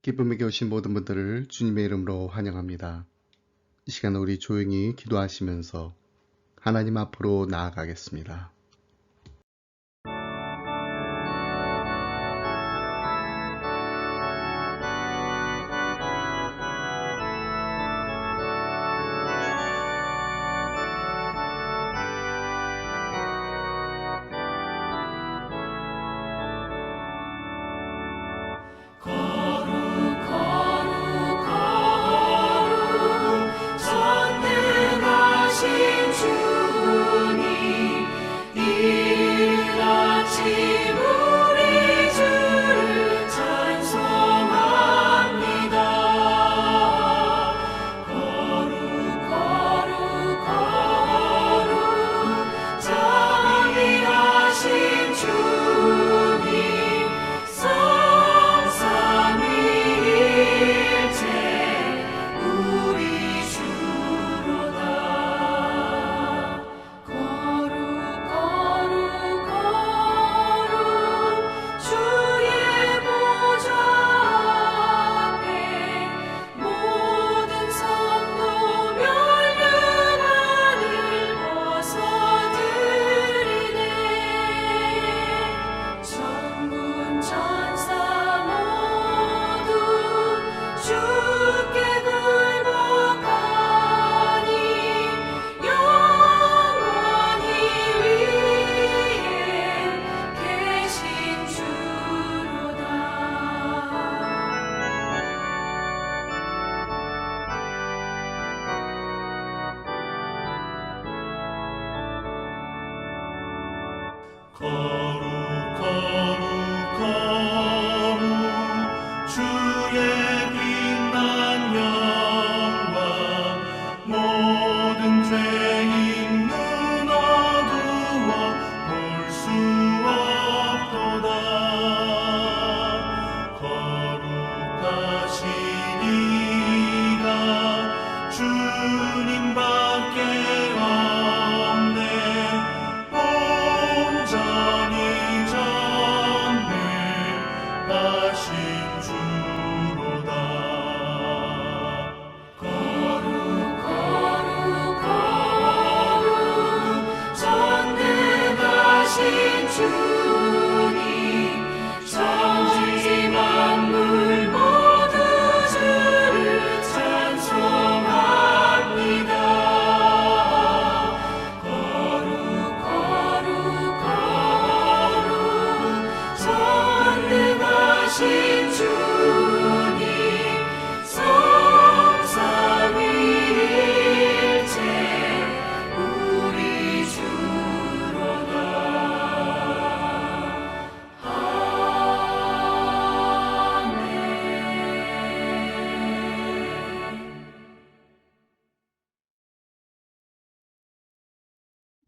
기쁨에게 오신 모든 분들을 주님의 이름으로 환영합니다. 이 시간 우리 조용히 기도하시면서 하나님 앞으로 나아가겠습니다.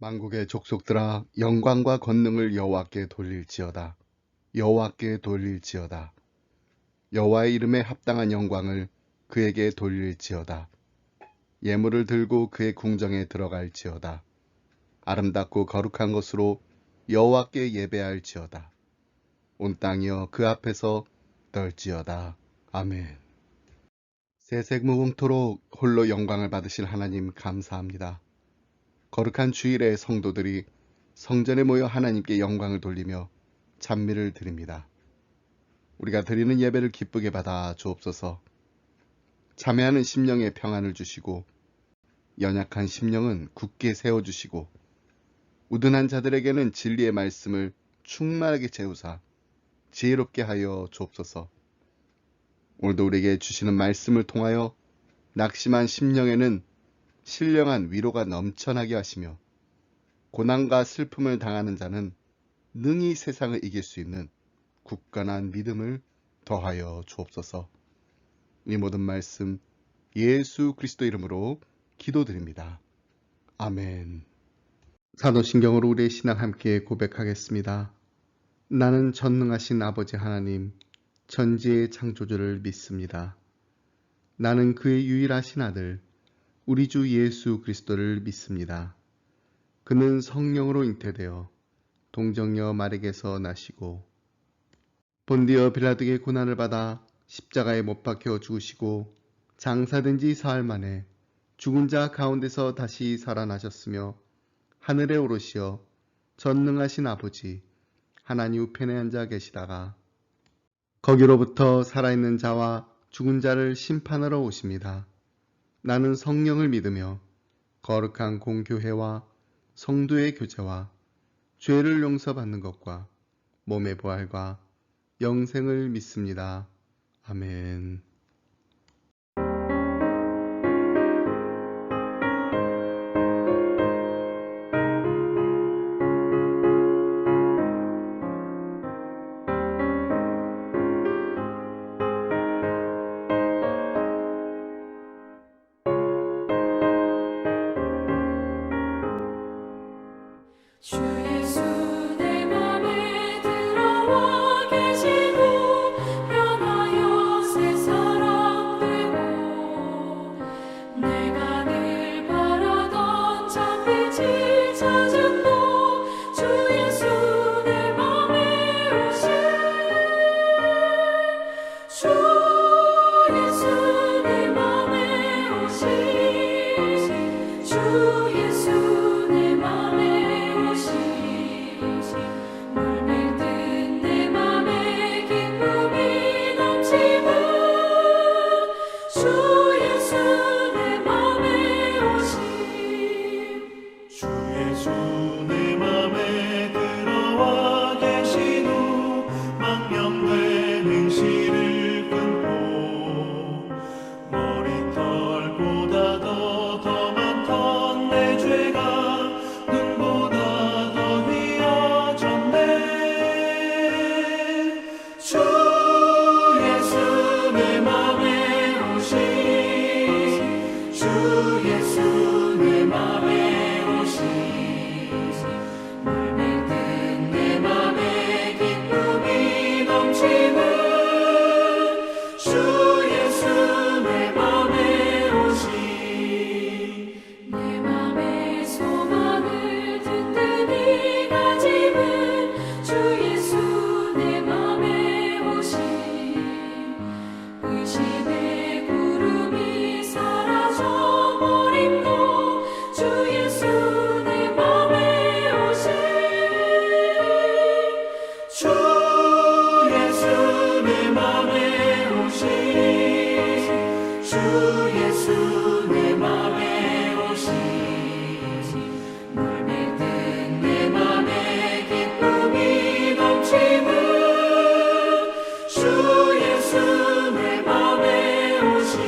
만국의 족속들아 영광과 권능을 여호와께 돌릴지어다. 여호와께 돌릴지어다. 여호와의 이름에 합당한 영광을 그에게 돌릴지어다. 예물을 들고 그의 궁정에 들어갈지어다. 아름답고 거룩한 것으로 여호와께 예배할지어다. 온 땅이여 그 앞에서 떨지어다. 아멘. 세색무궁토록 홀로 영광을 받으실 하나님 감사합니다. 거룩한 주일에 성도들이 성전에 모여 하나님께 영광을 돌리며 찬미를 드립니다. 우리가 드리는 예배를 기쁘게 받아 주옵소서. 참회하는 심령에 평안을 주시고 연약한 심령은 굳게 세워주시고 우둔한 자들에게는 진리의 말씀을 충만하게 채우사 지혜롭게 하여 주옵소서. 오늘도 우리에게 주시는 말씀을 통하여 낙심한 심령에는 신령한 위로가 넘쳐나게 하시며 고난과 슬픔을 당하는 자는 능히 세상을 이길 수 있는 굳건한 믿음을 더하여 주옵소서. 이 모든 말씀 예수 그리스도 이름으로 기도드립니다. 아멘. 사도신경으로 우리의 신앙 함께 고백하겠습니다. 나는 전능하신 아버지 하나님 전지의 창조주를 믿습니다. 나는 그의 유일하신 아들 우리 주 예수 그리스도를 믿습니다. 그는 성령으로 잉태되어 동정녀 마리에게서 나시고 본디어 빌라도의 고난을 받아 십자가에 못 박혀 죽으시고 장사된 지 사흘 만에 죽은 자 가운데서 다시 살아나셨으며 하늘에 오르시어 전능하신 아버지 하나님 우편에 앉아 계시다가 거기로부터 살아있는 자와 죽은 자를 심판하러 오십니다. 나는 성령을 믿으며 거룩한 공교회와 성도의 교제와 죄를 용서받는 것과 몸의 부활과 영생을 믿습니다. 아멘. 주 예수 내 맘에 들어와 계시고 변하여 새 사람 되고 내가 늘 바라던 참빛을 찾은 너 주 예수 내 맘에 오신 주 예수 내 맘에 오신 주 예수 내 맘에 물밀듯 내 맘에 기쁨이 넘치는 주 예수 내 맘에 오심 주 예수 내 맘에 들어와 계신 후 망령된 행실을 끊고 머리털보다 더 많던 내 죄가 눈보다 더 휘어졌네. 주 예수 내 맘에 오신 주 예수 내 맘에 오신 물밀듯 내 맘에 기쁨이 넘치는 주 예수 내 맘에 오신 내 맘의 소망을 든든히 가지는 주 예수 내 맘에 오심 의심의 구름이 사라져 버림도 주 예수 내 맘에 오심 주 예수 내 맘에 오신 주 예수 내 맘에 오신 물밀듯 내 맘에 기쁨이 넘치는 주 예수 내 맘에 오신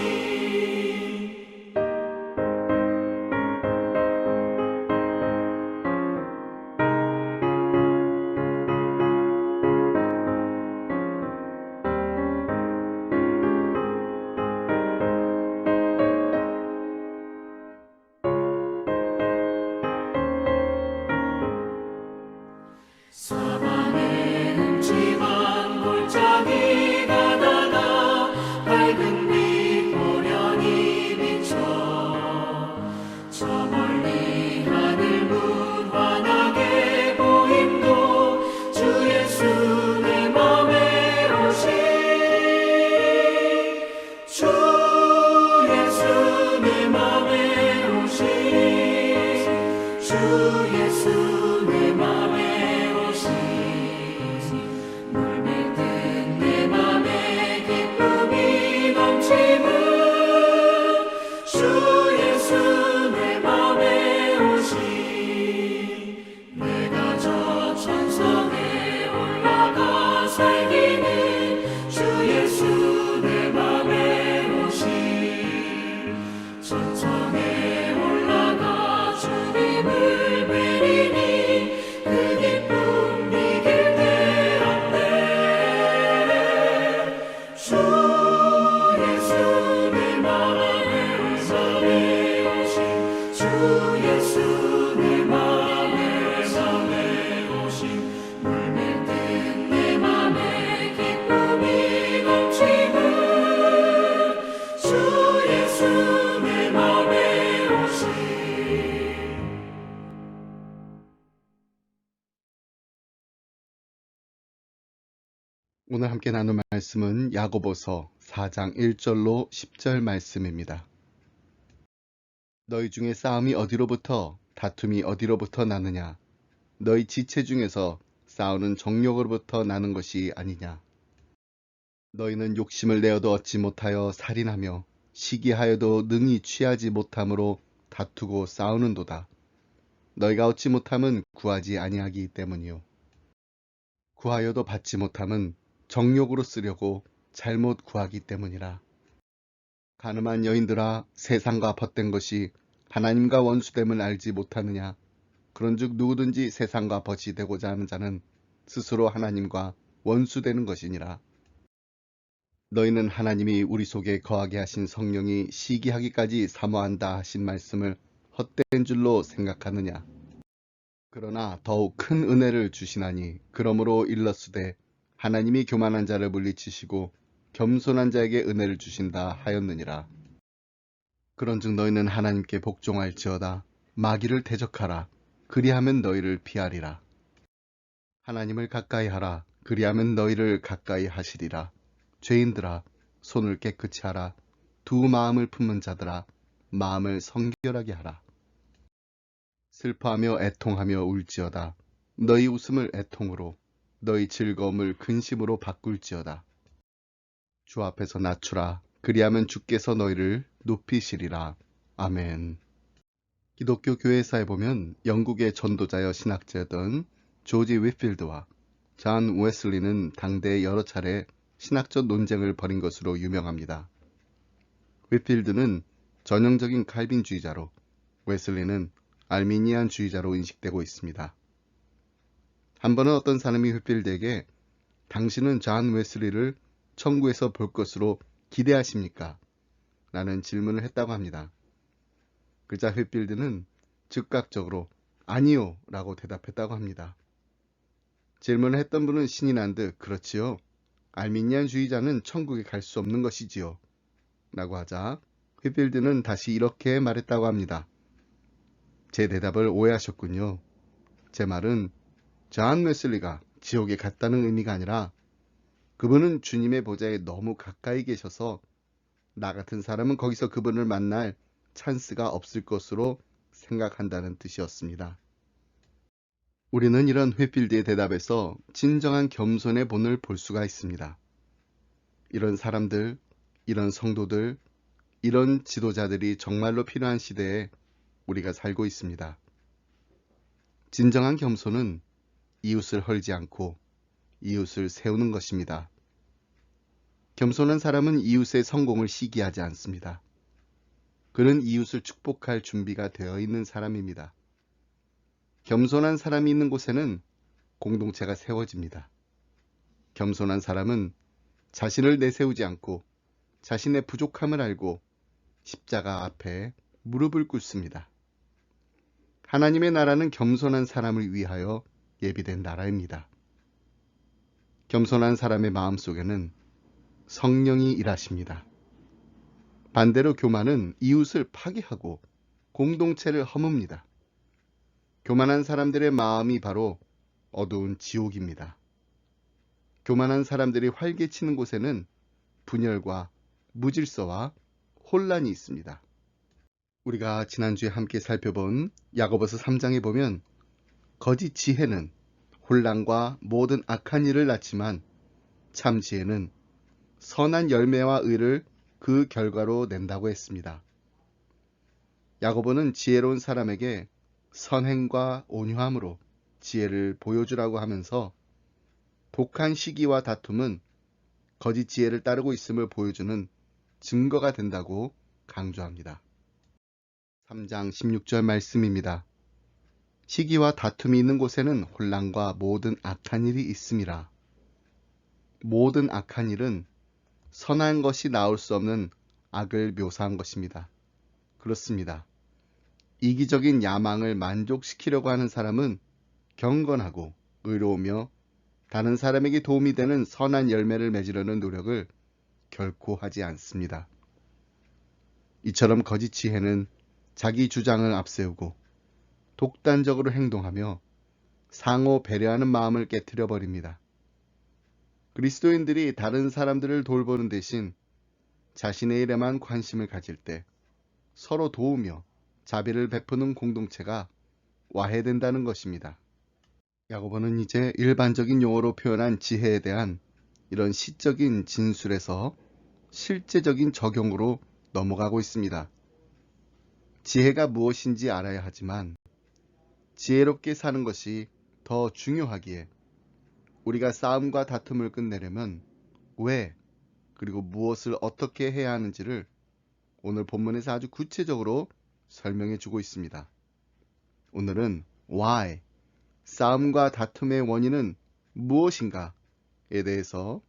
사방에 음침한 골짜기가 나가 밝은 빛 고련히 비쳐 저 멀리 하늘 문 환하게 보임도 주 예수 내 맘에 오신 주 예수 내 맘에 오신 주 예수 내 맘에 오신 물밀듯 내 맘에 기쁨이 넘치는 주 예수 내 맘에 오신 내가 저 천성에 올라가 살기는 주 예수 내 맘에 오신 천성에 올라가 주님을 뵈리니 그 기쁨 이길 데 없네. 주 예수 내 맘에 오신 주 예수 내 맘에 오신 물밀듯 내 맘에 기쁨이 넘치는 주 예수 내 맘에 오신 오늘 함께 나눌 말씀 말씀은 야고보서 4장 1절로 10절 말씀입니다. 너희 중에 싸움이 어디로부터 다툼이 어디로부터 나느냐? 너희 지체 중에서 싸우는 정욕으로부터 나는 것이 아니냐? 너희는 욕심을 내어도 얻지 못하여 살인하며 시기하여도 능히 취하지 못함으로 다투고 싸우는도다. 너희가 얻지 못함은 구하지 아니하기 때문이요. 구하여도 받지 못함은 정욕으로 쓰려고 잘못 구하기 때문이라. 가늠한 여인들아, 세상과 벗된 것이 하나님과 원수됨을 알지 못하느냐? 그런즉 누구든지 세상과 벗이 되고자 하는 자는 스스로 하나님과 원수되는 것이니라. 너희는 하나님이 우리 속에 거하게 하신 성령이 시기하기까지 사모한다 하신 말씀을 헛된 줄로 생각하느냐? 그러나 더욱 큰 은혜를 주시나니 그러므로 일렀으되 하나님이 교만한 자를 물리치시고 겸손한 자에게 은혜를 주신다 하였느니라. 그런즉 너희는 하나님께 복종할지어다. 마귀를 대적하라. 그리하면 너희를 피하리라. 하나님을 가까이 하라. 그리하면 너희를 가까이 하시리라. 죄인들아, 손을 깨끗이 하라. 두 마음을 품는 자들아, 마음을 성결하게 하라. 슬퍼하며 애통하며 울지어다. 너희 웃음을 애통으로, 너희 즐거움을 근심으로 바꿀지어다. 주 앞에서 낮추라. 그리하면 주께서 너희를 높이시리라. 아멘. 기독교 교회사에 보면 영국의 전도자여 신학자였던 조지 휘필드와 존 웨슬리는 당대에 여러 차례 신학적 논쟁을 벌인 것으로 유명합니다. 휘필드는 전형적인 칼빈주의자로, 웨슬리는 알미니안주의자로 인식되고 있습니다. 한 번은 어떤 사람이 휘필드에게 당신은 존 웨슬리를 천국에서 볼 것으로 기대하십니까? 라는 질문을 했다고 합니다. 그러자 휘필드는 즉각적으로 아니요 라고 대답했다고 합니다. 질문을 했던 분은 신이 난 듯 그렇지요. 알미니안주의자는 천국에 갈 수 없는 것이지요. 라고 하자 휘필드는 다시 이렇게 말했다고 합니다. 제 대답을 오해하셨군요. 제 말은 존 웨슬리가 지옥에 갔다는 의미가 아니라 그분은 주님의 보좌에 너무 가까이 계셔서 나 같은 사람은 거기서 그분을 만날 찬스가 없을 것으로 생각한다는 뜻이었습니다. 우리는 이런 휘필드의 대답에서 진정한 겸손의 본을 볼 수가 있습니다. 이런 사람들, 이런 성도들, 이런 지도자들이 정말로 필요한 시대에 우리가 살고 있습니다. 진정한 겸손은 이웃을 헐지 않고 이웃을 세우는 것입니다. 겸손한 사람은 이웃의 성공을 시기하지 않습니다. 그는 이웃을 축복할 준비가 되어 있는 사람입니다. 겸손한 사람이 있는 곳에는 공동체가 세워집니다. 겸손한 사람은 자신을 내세우지 않고 자신의 부족함을 알고 십자가 앞에 무릎을 꿇습니다. 하나님의 나라는 겸손한 사람을 위하여 예비된 나라입니다. 겸손한 사람의 마음속에는 성령이 일하십니다. 반대로 교만은 이웃을 파괴하고 공동체를 허뭅니다. 교만한 사람들의 마음이 바로 어두운 지옥입니다. 교만한 사람들이 활개치는 곳에는 분열과 무질서와 혼란이 있습니다. 우리가 지난주에 함께 살펴본 야고보서 3장에 보면 거짓 지혜는 혼란과 모든 악한 일을 낳지만 참 지혜는 선한 열매와 의를 그 결과로 낸다고 했습니다. 야고보는 지혜로운 사람에게 선행과 온유함으로 지혜를 보여주라고 하면서 독한 시기와 다툼은 거짓 지혜를 따르고 있음을 보여주는 증거가 된다고 강조합니다. 3장 16절 말씀입니다. 시기와 다툼이 있는 곳에는 혼란과 모든 악한 일이 있음이라. 모든 악한 일은 선한 것이 나올 수 없는 악을 묘사한 것입니다. 그렇습니다. 이기적인 야망을 만족시키려고 하는 사람은 경건하고 의로우며 다른 사람에게 도움이 되는 선한 열매를 맺으려는 노력을 결코 하지 않습니다. 이처럼 거짓 지혜는 자기 주장을 앞세우고 독단적으로 행동하며 상호 배려하는 마음을 깨트려 버립니다. 그리스도인들이 다른 사람들을 돌보는 대신 자신의 일에만 관심을 가질 때 서로 도우며 자비를 베푸는 공동체가 와해된다는 것입니다. 야고보는 이제 일반적인 용어로 표현한 지혜에 대한 이런 시적인 진술에서 실제적인 적용으로 넘어가고 있습니다. 지혜가 무엇인지 알아야 하지만 지혜롭게 사는 것이 더 중요하기에 우리가 싸움과 다툼을 끝내려면 왜 그리고 무엇을 어떻게 해야 하는지를 오늘 본문에서 아주 구체적으로 설명해 주고 있습니다. 오늘은 why, 싸움과 다툼의 원인은 무엇인가에 대해서,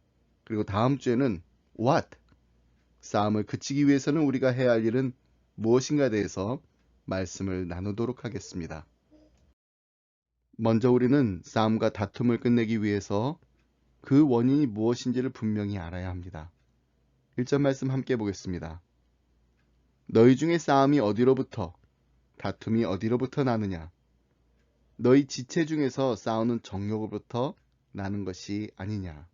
그리고 다음 주에는 what, 싸움을 그치기 위해서는 우리가 해야 할 일은 무엇인가에 대해서 말씀을 나누도록 하겠습니다. 먼저 우리는 싸움과 다툼을 끝내기 위해서 그 원인이 무엇인지를 분명히 알아야 합니다. 1절 말씀 함께 보겠습니다. 너희 중에 싸움이 어디로부터, 다툼이 어디로부터 나느냐? 너희 지체 중에서 싸우는 정욕으로부터 나는 것이 아니냐?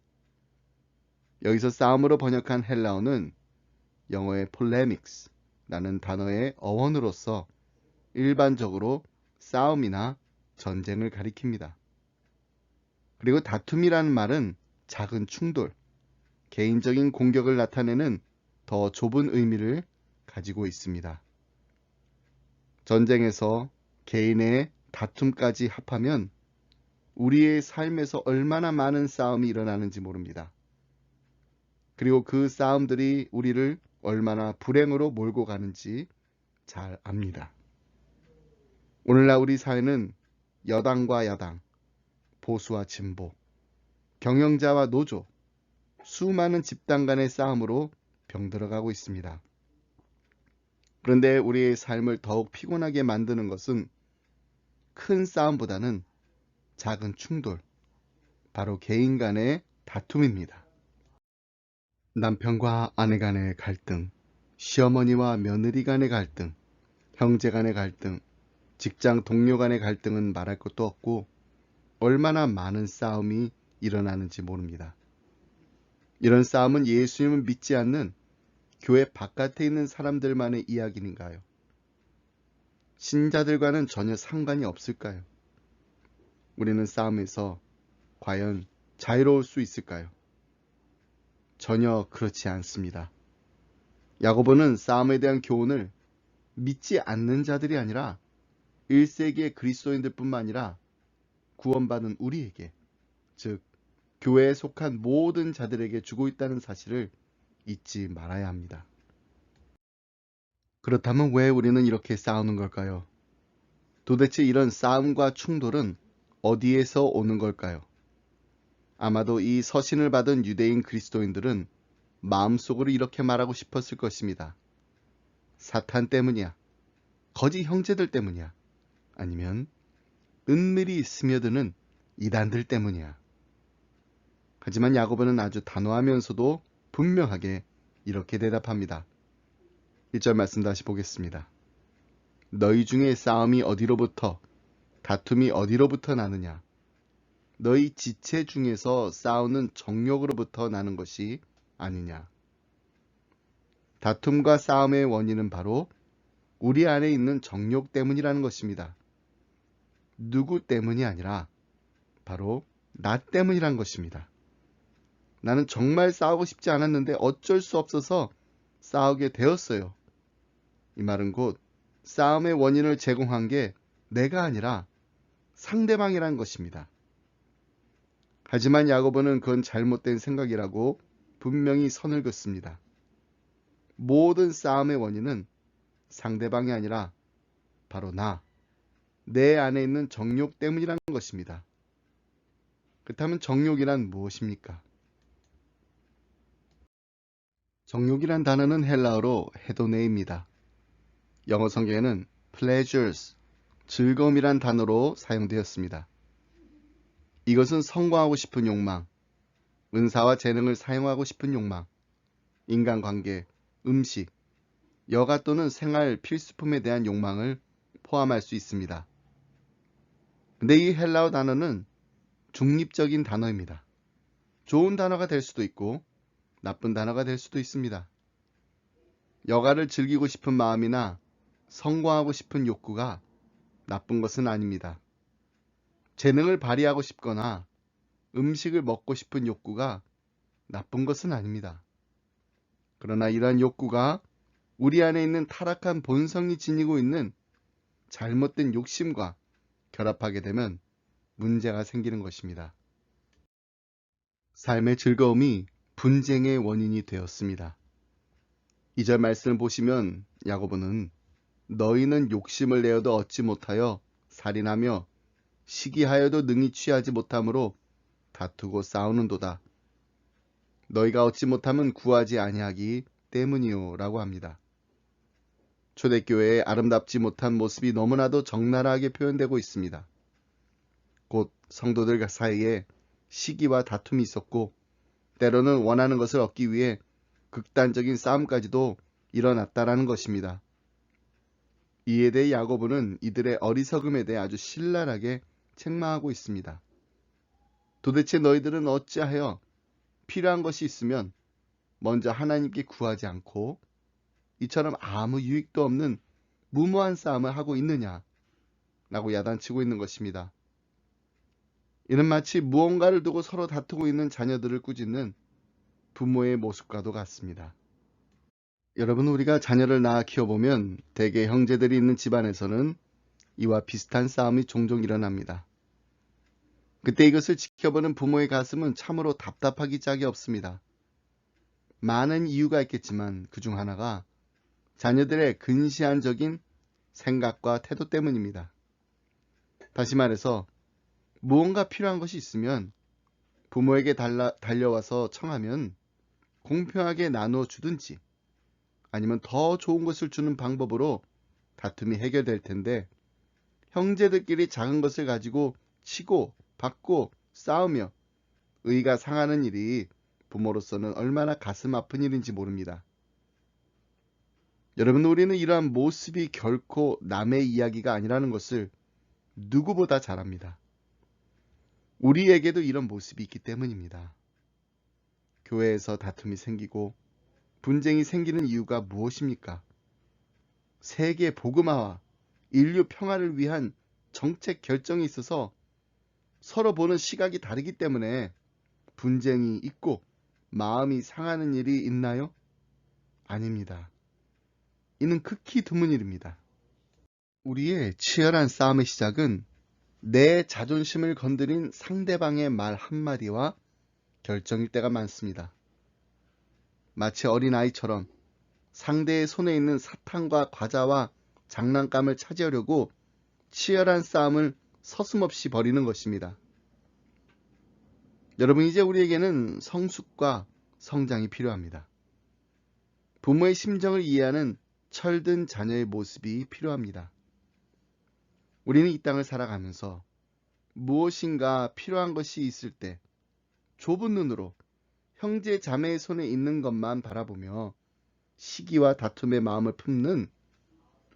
여기서 싸움으로 번역한 헬라어는 영어의 polemics라는 단어의 어원으로서 일반적으로 싸움이나 전쟁을 가리킵니다. 그리고 다툼이라는 말은 작은 충돌, 개인적인 공격을 나타내는 더 좁은 의미를 가지고 있습니다. 전쟁에서 개인의 다툼까지 합하면 우리의 삶에서 얼마나 많은 싸움이 일어나는지 모릅니다. 그리고 그 싸움들이 우리를 얼마나 불행으로 몰고 가는지 잘 압니다. 오늘날 우리 사회는 여당과 야당, 보수와 진보, 경영자와 노조, 수많은 집단 간의 싸움으로 병들어가고 있습니다. 그런데 우리의 삶을 더욱 피곤하게 만드는 것은 큰 싸움보다는 작은 충돌, 바로 개인 간의 다툼입니다. 남편과 아내 간의 갈등, 시어머니와 며느리 간의 갈등, 형제 간의 갈등, 직장 동료 간의 갈등은 말할 것도 없고 얼마나 많은 싸움이 일어나는지 모릅니다. 이런 싸움은 예수님을 믿지 않는 교회 바깥에 있는 사람들만의 이야기인가요? 신자들과는 전혀 상관이 없을까요? 우리는 싸움에서 과연 자유로울 수 있을까요? 전혀 그렇지 않습니다. 야고보는 싸움에 대한 교훈을 믿지 않는 자들이 아니라 1세기의 그리스도인들뿐만 아니라 구원받은 우리에게, 즉 교회에 속한 모든 자들에게 주고 있다는 사실을 잊지 말아야 합니다. 그렇다면 왜 우리는 이렇게 싸우는 걸까요? 도대체 이런 싸움과 충돌은 어디에서 오는 걸까요? 아마도 이 서신을 받은 유대인 그리스도인들은 마음속으로 이렇게 말하고 싶었을 것입니다. 사탄 때문이야? 거짓 형제들 때문이야? 아니면 은밀히 스며드는 이단들 때문이야? 하지만 야고보는 아주 단호하면서도 분명하게 이렇게 대답합니다. 1절 말씀 다시 보겠습니다. 너희 중에 싸움이 어디로부터, 다툼이 어디로부터 나느냐? 너희 지체 중에서 싸우는 정욕으로부터 나는 것이 아니냐? 다툼과 싸움의 원인은 바로 우리 안에 있는 정욕 때문이라는 것입니다. 누구 때문이 아니라 바로 나 때문이란 것입니다. 나는 정말 싸우고 싶지 않았는데 어쩔 수 없어서 싸우게 되었어요. 이 말은 곧 싸움의 원인을 제공한 게 내가 아니라 상대방이란 것입니다. 하지만 야고보는 그건 잘못된 생각이라고 분명히 선을 긋습니다. 모든 싸움의 원인은 상대방이 아니라 바로 내 안에 있는 정욕 때문이라는 것입니다. 그렇다면 정욕이란 무엇입니까? 정욕이란 단어는 헬라어로 헤도네입니다. 영어 성경에는 pleasures, 즐거움이란 단어로 사용되었습니다. 이것은 성공하고 싶은 욕망, 은사와 재능을 사용하고 싶은 욕망, 인간관계, 음식, 여가 또는 생활 필수품에 대한 욕망을 포함할 수 있습니다. 근데 이 헬라어 단어는 중립적인 단어입니다. 좋은 단어가 될 수도 있고 나쁜 단어가 될 수도 있습니다. 여가를 즐기고 싶은 마음이나 성공하고 싶은 욕구가 나쁜 것은 아닙니다. 재능을 발휘하고 싶거나 음식을 먹고 싶은 욕구가 나쁜 것은 아닙니다. 그러나 이러한 욕구가 우리 안에 있는 타락한 본성이 지니고 있는 잘못된 욕심과 결합하게 되면 문제가 생기는 것입니다. 삶의 즐거움이 분쟁의 원인이 되었습니다. 2절 말씀을 보시면 야고보는 너희는 욕심을 내어도 얻지 못하여 살인하며 시기하여도 능히 취하지 못함으로 다투고 싸우는도다. 너희가 얻지 못함은 구하지 아니하기 때문이요 라고 합니다. 초대교회의 아름답지 못한 모습이 너무나도 적나라하게 표현되고 있습니다. 곧 성도들 사이에 시기와 다툼이 있었고 때로는 원하는 것을 얻기 위해 극단적인 싸움까지도 일어났다라는 것입니다. 이에 대해 야고보는 이들의 어리석음에 대해 아주 신랄하게 책망하고 있습니다. 도대체 너희들은 어찌하여 필요한 것이 있으면 먼저 하나님께 구하지 않고 이처럼 아무 유익도 없는 무모한 싸움을 하고 있느냐 라고 야단치고 있는 것입니다. 이는 마치 무언가를 두고 서로 다투고 있는 자녀들을 꾸짖는 부모의 모습과도 같습니다. 여러분, 우리가 자녀를 낳아 키워보면 대개 형제들이 있는 집안에서는 이와 비슷한 싸움이 종종 일어납니다. 그때 이것을 지켜보는 부모의 가슴은 참으로 답답하기 짝이 없습니다. 많은 이유가 있겠지만 그중 하나가 자녀들의 근시안적인 생각과 태도 때문입니다. 다시 말해서 무언가 필요한 것이 있으면 부모에게 달려와서 청하면 공평하게 나누어 주든지 아니면 더 좋은 것을 주는 방법으로 다툼이 해결될 텐데 형제들끼리 작은 것을 가지고 치고 받고 싸우며 의가 상하는 일이 부모로서는 얼마나 가슴 아픈 일인지 모릅니다. 여러분, 우리는 이러한 모습이 결코 남의 이야기가 아니라는 것을 누구보다 잘 압니다. 우리에게도 이런 모습이 있기 때문입니다. 교회에서 다툼이 생기고 분쟁이 생기는 이유가 무엇입니까? 세계 복음화와 인류 평화를 위한 정책 결정이 있어서 서로 보는 시각이 다르기 때문에 분쟁이 있고 마음이 상하는 일이 있나요? 아닙니다. 이는 극히 드문 일입니다. 우리의 치열한 싸움의 시작은 내 자존심을 건드린 상대방의 말 한마디와 결정일 때가 많습니다. 마치 어린아이처럼 상대의 손에 있는 사탕과 과자와 장난감을 차지하려고 치열한 싸움을 서슴없이 벌이는 것입니다. 여러분, 이제 우리에게는 성숙과 성장이 필요합니다. 부모의 심정을 이해하는 철든 자녀의 모습이 필요합니다. 우리는 이 땅을 살아가면서 무엇인가 필요한 것이 있을 때 좁은 눈으로 형제 자매의 손에 있는 것만 바라보며 시기와 다툼의 마음을 품는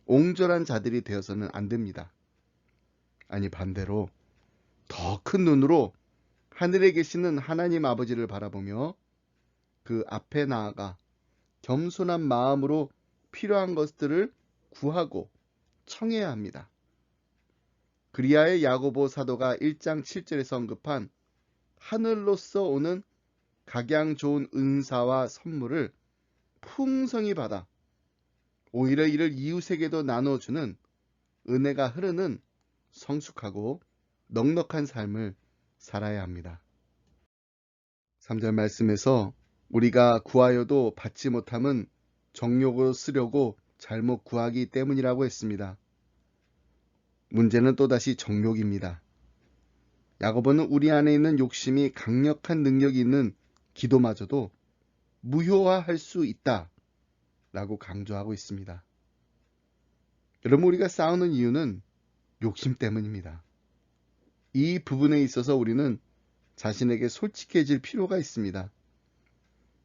옹졸한 자들이 되어서는 안 됩니다. 아니, 반대로 더 큰 눈으로 하늘에 계시는 하나님 아버지를 바라보며 그 앞에 나아가 겸손한 마음으로 필요한 것들을 구하고 청해야 합니다. 그리하여 야고보 사도가 1장 7절에서 언급한 하늘로서 오는 각양 좋은 은사와 선물을 풍성히 받아 오히려 이를 이웃에게도 나눠주는 은혜가 흐르는 성숙하고 넉넉한 삶을 살아야 합니다. 3절 말씀에서 우리가 구하여도 받지 못함은 정욕으로 쓰려고 잘못 구하기 때문이라고 했습니다. 문제는 또다시 정욕입니다. 야고보는 우리 안에 있는 욕심이 강력한 능력이 있는 기도마저도 무효화할 수 있다 라고 강조하고 있습니다. 여러분, 우리가 싸우는 이유는 욕심 때문입니다. 이 부분에 있어서 우리는 자신에게 솔직해질 필요가 있습니다.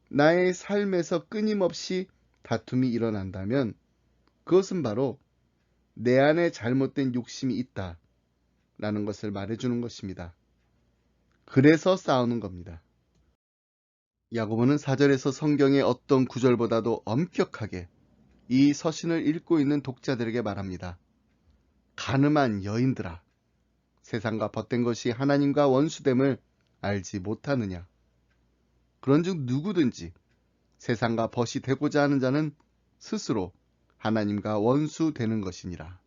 나의 삶에서 끊임없이 다툼이 일어난다면 그것은 바로 내 안에 잘못된 욕심이 있다 라는 것을 말해주는 것입니다. 그래서 싸우는 겁니다. 야고보는 4절에서 성경의 어떤 구절보다도 엄격하게 이 서신을 읽고 있는 독자들에게 말합니다. 가늠한 여인들아, 세상과 벗된 것이 하나님과 원수됨을 알지 못하느냐. 그런즉 누구든지 세상과 벗이 되고자 하는 자는 스스로 하나님과 원수되는 것이니라.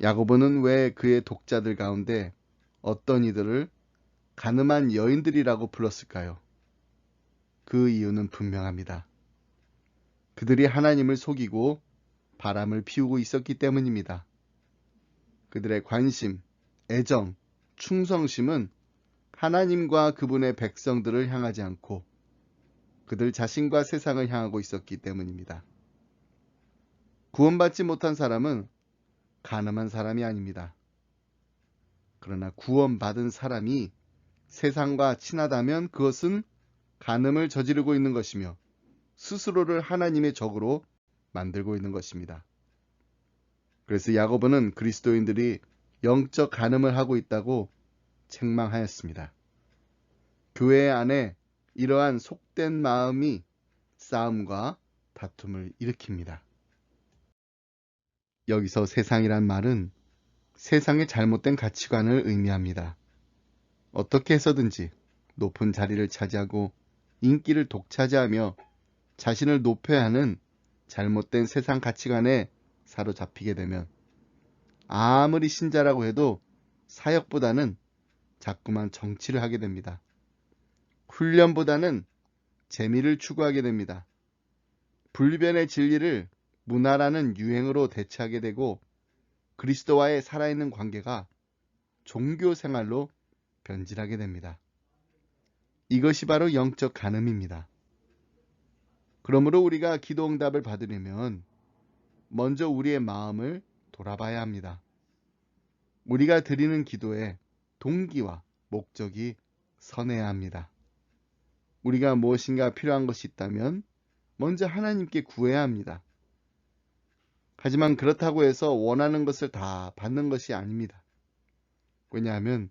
야고보는 왜 그의 독자들 가운데 어떤 이들을 가늠한 여인들이라고 불렀을까요? 그 이유는 분명합니다. 그들이 하나님을 속이고 바람을 피우고 있었기 때문입니다. 그들의 관심, 애정, 충성심은 하나님과 그분의 백성들을 향하지 않고 그들 자신과 세상을 향하고 있었기 때문입니다. 구원받지 못한 사람은 가늠한 사람이 아닙니다. 그러나 구원받은 사람이 세상과 친하다면 그것은 간음을 저지르고 있는 것이며 스스로를 하나님의 적으로 만들고 있는 것입니다. 그래서 야고보는 그리스도인들이 영적 간음을 하고 있다고 책망하였습니다. 교회 안에 이러한 속된 마음이 싸움과 다툼을 일으킵니다. 여기서 세상이란 말은 세상의 잘못된 가치관을 의미합니다. 어떻게 해서든지 높은 자리를 차지하고 인기를 독차지하며 자신을 높여야 하는 잘못된 세상 가치관에 사로잡히게 되면 아무리 신자라고 해도 사역보다는 자꾸만 정치를 하게 됩니다. 훈련보다는 재미를 추구하게 됩니다. 불변의 진리를 문화라는 유행으로 대체하게 되고 그리스도와의 살아있는 관계가 종교 생활로 변질하게 됩니다. 이것이 바로 영적 간음입니다. 그러므로 우리가 기도 응답을 받으려면 먼저 우리의 마음을 돌아봐야 합니다. 우리가 드리는 기도의 동기와 목적이 선해야 합니다. 우리가 무엇인가 필요한 것이 있다면 먼저 하나님께 구해야 합니다. 하지만 그렇다고 해서 원하는 것을 다 받는 것이 아닙니다. 왜냐하면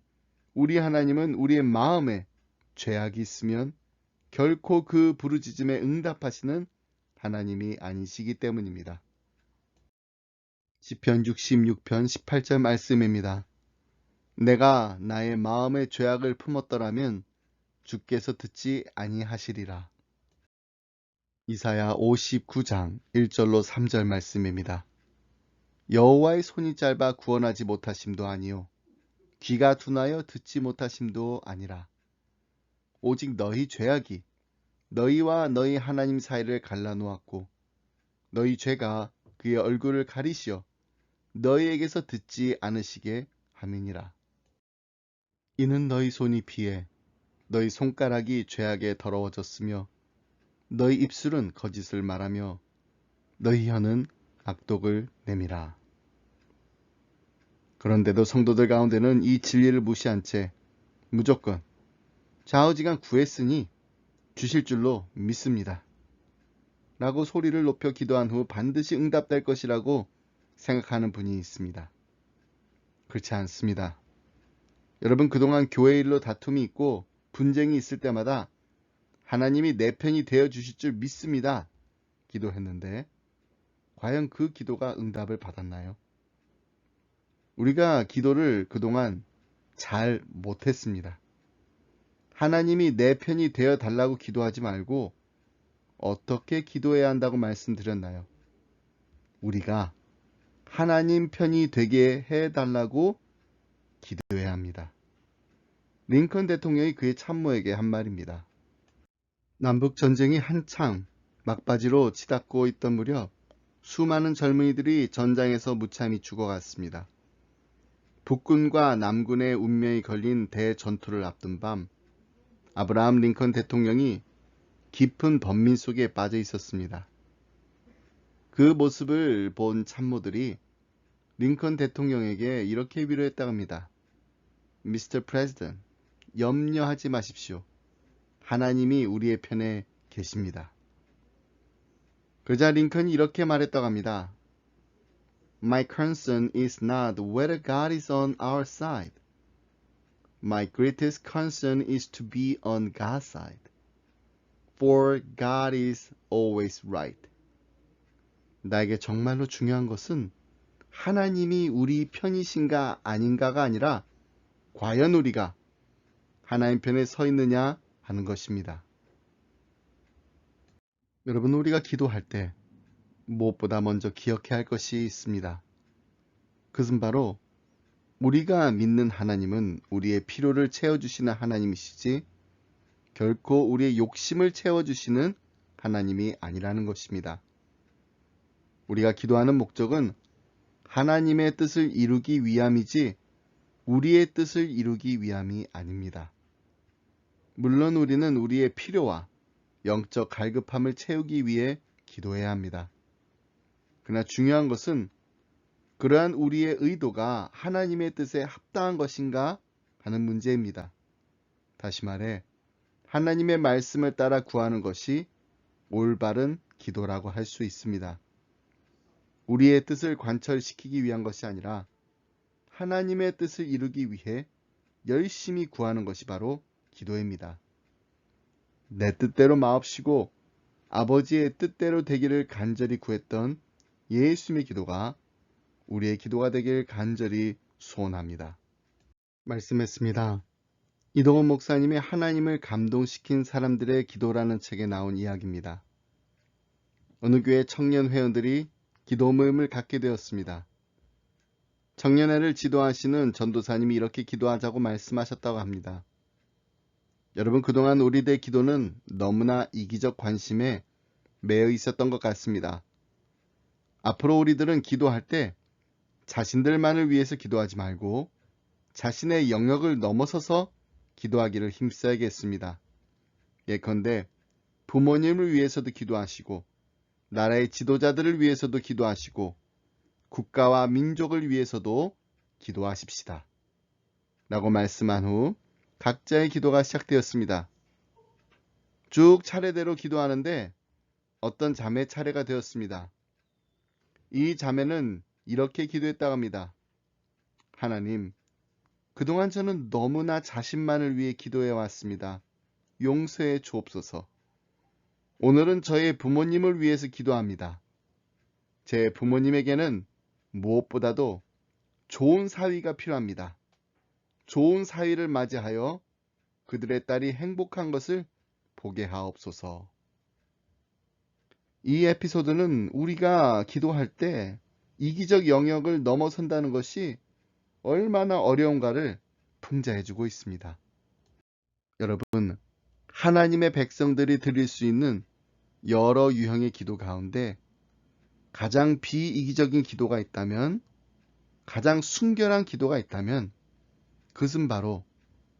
우리 하나님은 우리의 마음에 죄악이 있으면 결코 그 부르짖음에 응답하시는 하나님이 아니시기 때문입니다. 시편 66편 18절 말씀입니다. 내가 나의 마음의 죄악을 품었더라면 주께서 듣지 아니하시리라. 이사야 59장 1절로 3절 말씀입니다. 여호와의 손이 짧아 구원하지 못하심도 아니요 귀가 둔하여 듣지 못하심도 아니라 오직 너희 죄악이 너희와 너희 하나님 사이를 갈라놓았고 너희 죄가 그의 얼굴을 가리시어 너희에게서 듣지 않으시게 함이니라. 이는 너희 손이 비해 너희 손가락이 죄악에 더러워졌으며 너희 입술은 거짓을 말하며 너희 혀는 악독을 내밀어. 그런데도 성도들 가운데는 이 진리를 무시한 채 무조건 좌우지간 구했으니 주실 줄로 믿습니다. 라고 소리를 높여 기도한 후 반드시 응답될 것이라고 생각하는 분이 있습니다. 그렇지 않습니다. 여러분, 그동안 교회 일로 다툼이 있고 분쟁이 있을 때마다 하나님이 내 편이 되어주실 줄 믿습니다. 기도했는데 과연 그 기도가 응답을 받았나요? 우리가 기도를 그동안 잘 못했습니다. 하나님이 내 편이 되어 달라고 기도하지 말고 어떻게 기도해야 한다고 말씀드렸나요? 우리가 하나님 편이 되게 해달라고 기도해야 합니다. 링컨 대통령이 그의 참모에게 한 말입니다. 남북 전쟁이 한창 막바지로 치닫고 있던 무렵 수많은 젊은이들이 전장에서 무참히 죽어갔습니다. 북군과 남군의 운명이 걸린 대전투를 앞둔 밤 아브라함 링컨 대통령이 깊은 번민 속에 빠져 있었습니다. 그 모습을 본 참모들이 링컨 대통령에게 이렇게 위로했다고 합니다. Mr. President, 염려하지 마십시오. 하나님이 우리의 편에 계십니다. 그러자 링컨이 이렇게 말했다고 합니다. My concern is not whether God is on our side. My greatest concern is to be on God's side. for God is always right. 나에게 정말로 중요한 것은 하나님이 우리 편이신가 아닌가가 아니라 과연 우리가 하나님 편에 서 있느냐 하는 것입니다. 여러분, 우리가 기도할 때 무엇보다 먼저 기억해야 할 것이 있습니다. 그것은 바로 우리가 믿는 하나님은 우리의 필요를 채워주시는 하나님이시지 결코 우리의 욕심을 채워주시는 하나님이 아니라는 것입니다. 우리가 기도하는 목적은 하나님의 뜻을 이루기 위함이지 우리의 뜻을 이루기 위함이 아닙니다. 물론 우리는 우리의 필요와 영적 갈급함을 채우기 위해 기도해야 합니다. 그러나 중요한 것은 그러한 우리의 의도가 하나님의 뜻에 합당한 것인가 하는 문제입니다. 다시 말해 하나님의 말씀을 따라 구하는 것이 올바른 기도라고 할 수 있습니다. 우리의 뜻을 관철시키기 위한 것이 아니라 하나님의 뜻을 이루기 위해 열심히 구하는 것이 바로 기도입니다. 내 뜻대로 마옵시고 아버지의 뜻대로 되기를 간절히 구했던 예수님의 기도가 우리의 기도가 되길 간절히 소원합니다. 말씀했습니다. 이동원 목사님의 하나님을 감동시킨 사람들의 기도라는 책에 나온 이야기입니다. 어느 교회 청년 회원들이 기도 모임을 갖게 되었습니다. 청년회를 지도하시는 전도사님이 이렇게 기도하자고 말씀하셨다고 합니다. 여러분, 그동안 우리들의 기도는 너무나 이기적 관심에 매여 있었던 것 같습니다. 앞으로 우리들은 기도할 때 자신들만을 위해서 기도하지 말고 자신의 영역을 넘어서서 기도하기를 힘써야겠습니다. 예컨대 부모님을 위해서도 기도하시고 나라의 지도자들을 위해서도 기도하시고 국가와 민족을 위해서도 기도하십시다. 라고 말씀한 후 각자의 기도가 시작되었습니다. 쭉 차례대로 기도하는데 어떤 자매 차례가 되었습니다. 이 자매는 이렇게 기도했다고 합니다. 하나님, 그동안 저는 너무나 자신만을 위해 기도해 왔습니다. 용서해 주옵소서. 오늘은 저의 부모님을 위해서 기도합니다. 제 부모님에게는 무엇보다도 좋은 사위가 필요합니다. 좋은 사위를 맞이하여 그들의 딸이 행복한 것을 보게 하옵소서. 이 에피소드는 우리가 기도할 때 이기적 영역을 넘어선다는 것이 얼마나 어려운가를 풍자해주고 있습니다. 여러분, 하나님의 백성들이 드릴 수 있는 여러 유형의 기도 가운데 가장 비이기적인 기도가 있다면, 가장 순결한 기도가 있다면 그것은 바로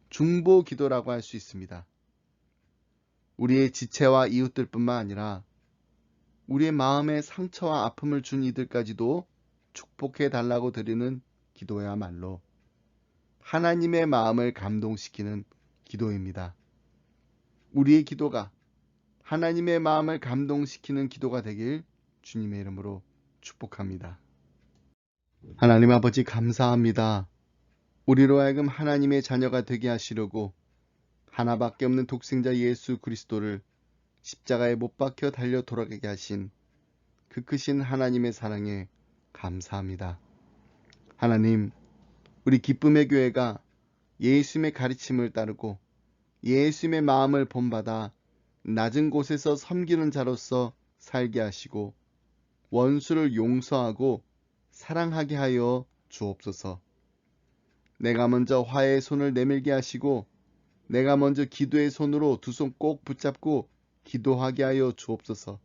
중보 기도라고 할 수 있습니다. 우리의 지체와 이웃들뿐만 아니라 우리의 마음에 상처와 아픔을 준 이들까지도 축복해 달라고 드리는 기도야말로 하나님의 마음을 감동시키는 기도입니다. 우리의 기도가 하나님의 마음을 감동시키는 기도가 되길 주님의 이름으로 축복합니다. 하나님 아버지, 감사합니다. 우리로 하여금 하나님의 자녀가 되게 하시려고 하나밖에 없는 독생자 예수 그리스도를 십자가에 못 박혀 달려 돌아가게 하신 그 크신 하나님의 사랑에 감사합니다. 하나님, 우리 기쁨의 교회가 예수님의 가르침을 따르고 예수님의 마음을 본받아 낮은 곳에서 섬기는 자로서 살게 하시고 원수를 용서하고 사랑하게 하여 주옵소서. 내가 먼저 화해의 손을 내밀게 하시고 내가 먼저 기도의 손으로 두 손 꼭 붙잡고 기도하게 하여 주옵소서.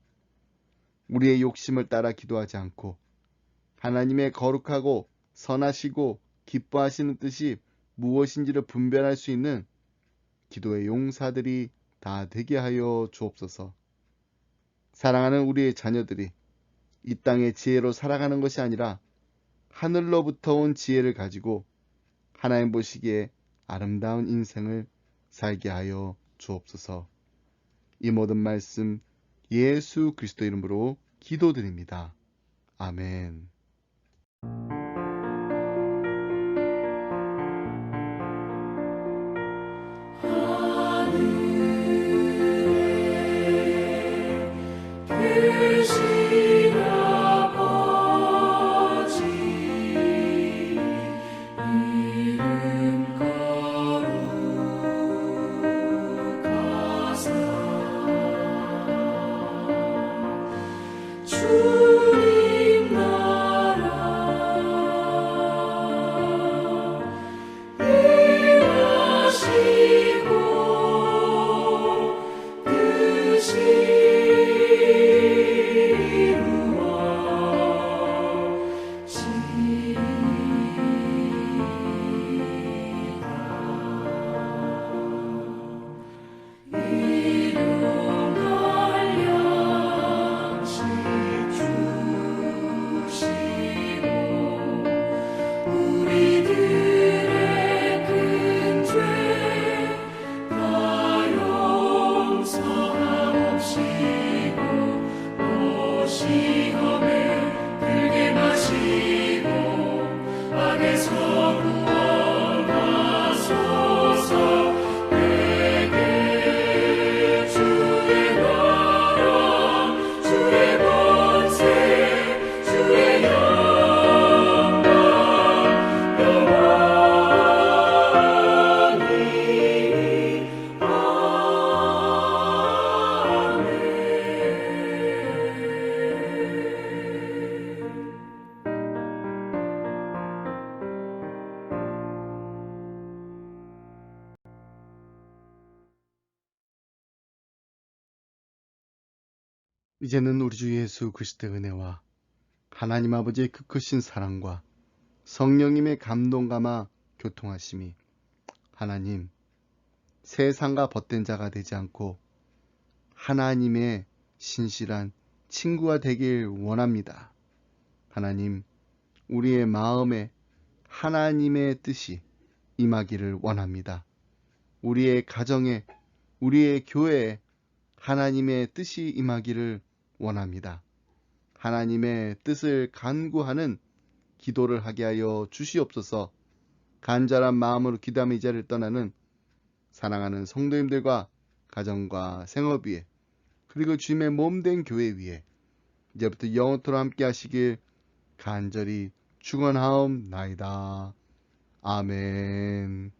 우리의 욕심을 따라 기도하지 않고 하나님의 거룩하고 선하시고 기뻐하시는 뜻이 무엇인지를 분별할 수 있는 기도의 용사들이 다 되게 하여 주옵소서. 사랑하는 우리의 자녀들이 이 땅의 지혜로 살아가는 것이 아니라 하늘로부터 온 지혜를 가지고 하나님 보시기에 아름다운 인생을 살게 하여 주옵소서. 이 모든 말씀 예수 그리스도 이름으로 기도드립니다. 아멘. 크신 아버지 이름 거룩하사 주님 나라 일하시고 뜻이 일용할 양식 주시고 우리들의 큰 죄 다 용서하옵시고 또 시험에 들게 마시고 악에서 구원하소서. 내게 주의 나라 주의 권세 주의 영광 영원히 이제는 우리 주 예수 그리스도의 은혜와 하나님 아버지의 그 크신 사랑과 성령님의 감동감화 교통하심이 하나님 세상과 벗된 자가 되지 않고 하나님의 신실한 친구가 되길 원합니다. 하나님, 우리의 마음에 하나님의 뜻이 임하기를 원합니다. 우리의 가정에, 우리의 교회에 하나님의 뜻이 임하기를 원합니다. 하나님의 뜻을 간구하는 기도를 하게 하여 주시옵소서. 간절한 마음으로 기도하며 이 자리를 떠나는 사랑하는 성도님들과 가정과 생업 위에 그리고 주님의 몸된 교회 위에 이제부터 영원토록 함께 하시길 간절히 축원하옵나이다. 아멘.